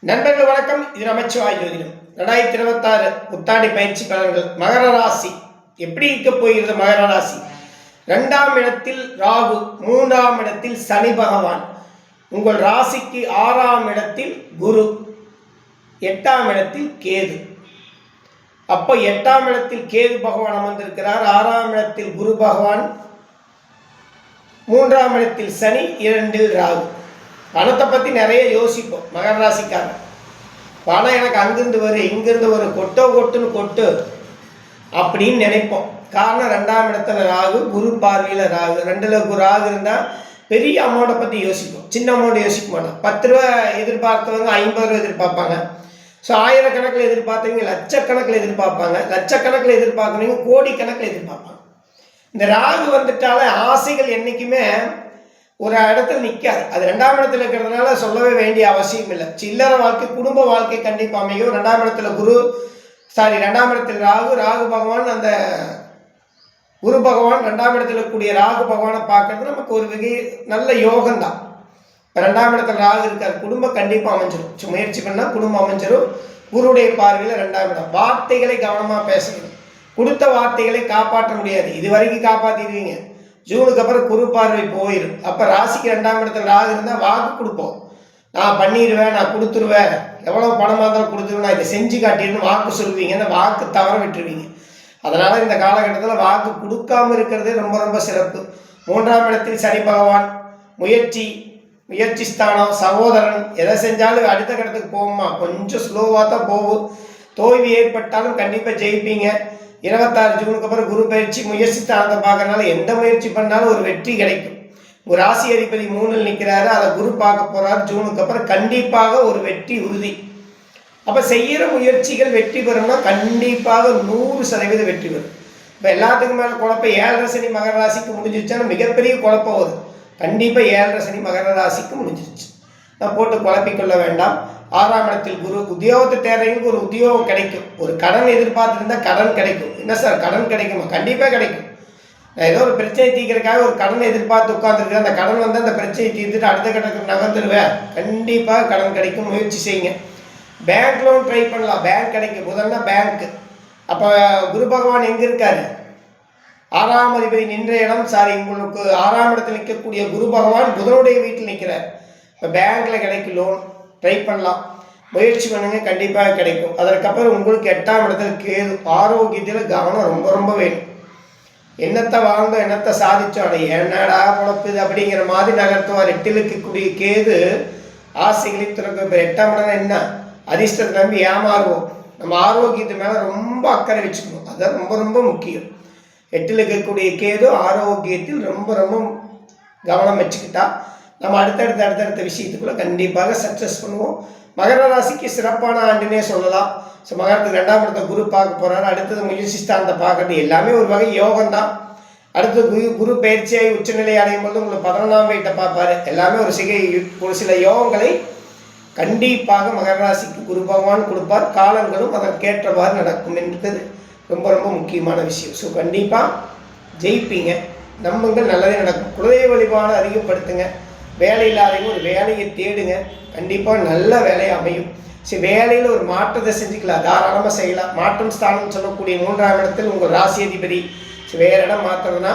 நண்பர்கள் வணக்கம். இது நமச்சிவாய ஜோதிடம் 2026 புத்தாண்டு பயிற்சி பலன்கள். மகர ராசி எப்படி இருக்க போகிறது? மகர ராசி 2ஆம் இடத்தில் ராகு, 3ஆம் இடத்தில் சனி பகவான், உங்கள் ராசிக்கு 6ஆம் இடத்தில் குரு, 8ஆம் இடத்தில் கேது. அப்போ 8ஆம் இடத்தில் கேது பகவான் அமர்ந்திருக்கிறார், 6ஆம் இடத்தில் குரு பகவான், 3ஆம் இடத்தில் சனி, 2இல் ராகு. பணத்தை பற்றி நிறைய யோசிப்போம் மகர ராசிக்காரன். பணம் எனக்கு அங்கிருந்து வரும், இங்கிருந்து வரும், கொட்டுன்னு கொட்டு அப்படின்னு நினைப்போம். காரணம் 2ஆம் இடத்துல ராகு, குரு பார்வையில் ராகு. 2ல் ராகு இருந்தால் பெரிய அமௌண்ட்டை பற்றி யோசிப்போம், சின்ன அமௌண்ட் யோசிக்க மாட்டோம். 10 ரூபா எதிர்பார்த்தவங்க 50 ரூபா எதிர்பார்ப்பாங்க. ஸோ ஆயிரக்கணக்கில் எதிர்பார்த்தவங்க லட்சக்கணக்கில் எதிர்பார்ப்பாங்க, லட்சக்கணக்கில் எதிர்பார்க்குறவங்க கோடிக்கணக்கில் எதிர்பார்ப்பாங்க. இந்த ராகு வந்துட்டாலே ஆசைகள் என்றைக்குமே ஒரு இடத்துல நிற்காது. அது 2ஆம் இடத்துல இருக்கிறதுனால சொல்லவே வேண்டிய அவசியம் இல்லை. சில்லறை வாழ்க்கை, குடும்ப வாழ்க்கை கண்டிப்பாக அமையும். 2ஆம் இடத்துல 2ஆம் இடத்தில் ராகு, ராகு பகவான், அந்த குரு பகவான் 2ஆம் இடத்துல இருக்கக்கூடிய ராகு பகவானை பார்க்கறது நமக்கு ஒரு நல்ல யோகம்தான். 2ஆம் இடத்துல ராகு இருக்கார், குடும்பம் கண்டிப்பாக அமைஞ்சிடும். முயற்சி பண்ணால் குடும்பம் அமைஞ்சிடும். குருடைய பார்வையில் 2ஆம் இடம். வார்த்தைகளை கவனமாக பேசணும். கொடுத்த வார்த்தைகளை காப்பாற்ற முடியாது. இது வரைக்கும் காப்பாற்றிடுவீங்க, ஜூனுக்கு அப்புறம் குரு பார்வை போயிடும். அப்போ ராசிக்கு 2ஆம் இடத்துல ராகு இருந்தால் வாக்கு கொடுப்போம். நான் பண்ணிடுவேன், நான் கொடுத்துருவேன், எவ்வளோ பணமாக இருந்தாலும் கொடுத்துருவேன், நான் இதை செஞ்சு காட்டிடுன்னு வாக்கு சொல்லுவீங்க. அந்த வாக்கு தவற விட்டுருவீங்க. அதனால் இந்த காலகட்டத்தில் வாக்கு கொடுக்காமல் இருக்கிறதே ரொம்ப ரொம்ப சிறப்பு. 3ஆம் இடத்தில் சனி பகவான், முயற்சி ஸ்தானம், சகோதரன். எதை செஞ்சாலும் அடுத்த கட்டத்துக்கு போகுமா, கொஞ்சம் ஸ்லோவாக தான் போகும். தோல்வி ஏற்பட்டாலும் கண்டிப்பாக ஜெயிப்பீங்க. 26 ஜூனுக்கு அப்புறம் குரு பயிற்சி, முயற்சி ஸ்தானத்தை பார்க்கறதுனால எந்த முயற்சி பண்ணாலும் ஒரு வெற்றி கிடைக்கும். ஒரு ராசி அதிபதி 3இல் நிற்கிறாரு, அதை குரு பார்க்க போகிறாரு. ஜூனுக்கு அப்புறம் கண்டிப்பாக ஒரு வெற்றி உறுதி. அப்போ செய்கிற முயற்சிகள் வெற்றி பெறும்னா கண்டிப்பாக 100% வெற்றி பெறும். இப்போ எல்லாத்துக்கும் மேலே குழப்பம் 7.5 சனி மகர ராசிக்கு முடிஞ்சிருச்சாலும் மிகப்பெரிய குழப்பம் வரும். கண்டிப்பாக 7.5 சனி மகர ராசிக்கு முடிஞ்சிருச்சு. நான் போட்டு குழப்பிக்கொள்ள வேண்டாம். 6ஆம் இடத்தில் குரு, உத்தியோகத்தை தேவைக்கு ஒரு உத்தியோகம் கிடைக்கும். ஒரு கடன் எதிர்பார்த்துருந்தா கடன் கிடைக்கும். என்ன சார் கடன் கிடைக்குமா? கண்டிப்பாக கிடைக்கும். நான் ஏதோ ஒரு பிரச்சனை தீர்க்கிறதுக்காக ஒரு கடனை எதிர்பார்த்து உட்காந்துருக்கேன், அந்த கடன் வந்து அந்த பிரச்சனையை தீர்த்துட்டு அடுத்த கட்டத்துக்கு நகர்ந்துருவேன். கண்டிப்பாக கடன் கிடைக்கும், முயற்சி செய்யுங்க. பேங்க் லோன் ட்ரை பண்ணலாம், பேங்க் கிடைக்கும். முதல்ல பேங்க்கு. அப்போ குரு பகவான் எங்கே இருக்காரு? 6ஆம் அதிபதி நின்ற இடம், உங்களுக்கு 6ஆம் இடத்தில் நிற்கக்கூடிய குரு பகவான் புதனுடைய வீட்டில் நிற்கிறார். இப்போ பேங்க்கில் கிடைக்கும், லோன் ட்ரை பண்ணலாம், முயற்சி பண்ணுங்க, கண்டிப்பாக கிடைக்கும். அதற்கப்புறம் உங்களுக்கு 8ஆம் இடத்துல கேது. ஆரோக்கியத்தில் கவனம் ரொம்ப ரொம்ப வேணும். என்னத்தை வாழ்ந்தோம், என்னத்தை சாதிச்சோம், அதை என்னடா குழப்புது அப்படிங்கிற மாதிரி நகர்த்துவார். 8இல் இருக்கக்கூடிய கேது ஆசைகளை திறக்க. இப்போ 8ஆம் இடம் என்ன, அதிர்ஷ்டத்தை நம்பி ஏமாறுவோம். நம்ம ஆரோக்கியத்து மேலே ரொம்ப அக்கறை வச்சுக்கணும், அதுதான் ரொம்ப ரொம்ப முக்கியம். 8இல் இருக்கக்கூடிய கேது ஆரோக்கியத்தில் ரொம்ப ரொம்ப கவனம் வச்சுக்கிட்டா நம்ம அடுத்தடுத்த விஷயத்துக்குள்ளே கண்டிப்பாக சக்ஸஸ் பண்ணுவோம். மகர ராசிக்கு சிறப்பான ஆண்டுனே சொல்லலாம். ஸோ மகரத்துக்கு 2ஆம் இடத்தை குரு பார்க்க போகிறாரு. அடுத்தது முயற்சி ஸ்தானத்தை பார்க்கறது எல்லாமே ஒரு வகை யோகம்தான். அடுத்தது குரு பயிற்சியாகி உச்சநிலை அடையும் போது உங்களுக்கு 11ஆம் வீட்டை பார்ப்பார். எல்லாமே ஒரு சில யோகங்களை கண்டிப்பாக மகர ராசிக்கு குரு பகவான் கொடுப்பார். காலங்களும் அதற்கேற்றவாறு நடக்கும் என்பது ரொம்ப ரொம்ப முக்கியமான விஷயம். ஸோ கண்டிப்பாக ஜெயிப்பீங்க, நம்புங்கள், நல்லதே நடக்கும். குலதெய்வ வழிபாடு அதிகப்படுத்துங்க. வேலை இல்லாதவங்க ஒரு வேலையை தேடுங்க, கண்டிப்பாக நல்ல வேலையை அமையும். சரி, வேலையில் ஒரு மாற்றத்தை செஞ்சுக்கலாம், தாராளமாக செய்யலாம். மாற்றம் ஸ்தானம் சொல்லக்கூடிய 3ஆம் இடத்தில் உங்கள் ராசி அதிபதி. வேறு இடம் மாற்றுறதுனா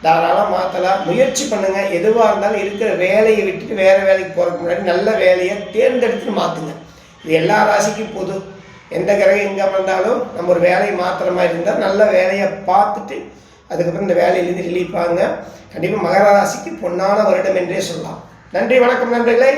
தாராளமாக மாற்றலாம், முயற்சி பண்ணுங்கள். எதுவாக இருந்தாலும் இருக்கிற வேலையை விட்டுட்டு வேறு வேலைக்கு போகிறதுக்கு முன்னாடி நல்ல வேலையை தேர்ந்தெடுத்து மாற்றுங்க. இது எல்லா ராசிக்கும் பொது. எந்த கிரகம் எங்கே வந்தாலும் நம்ம ஒரு வேலையை மாற்றுற மாதிரி இருந்தால் நல்ல வேலையை பார்த்துட்டு அதுக்கப்புறம் இந்த வேலையிலேருந்து ரிலீஃப் ஆகுங்க. கண்டிப்பாக மகர ராசிக்கு பொன்னான வருடம் என்றே சொல்லலாம். நன்றி, வணக்கம் நண்பர்களே.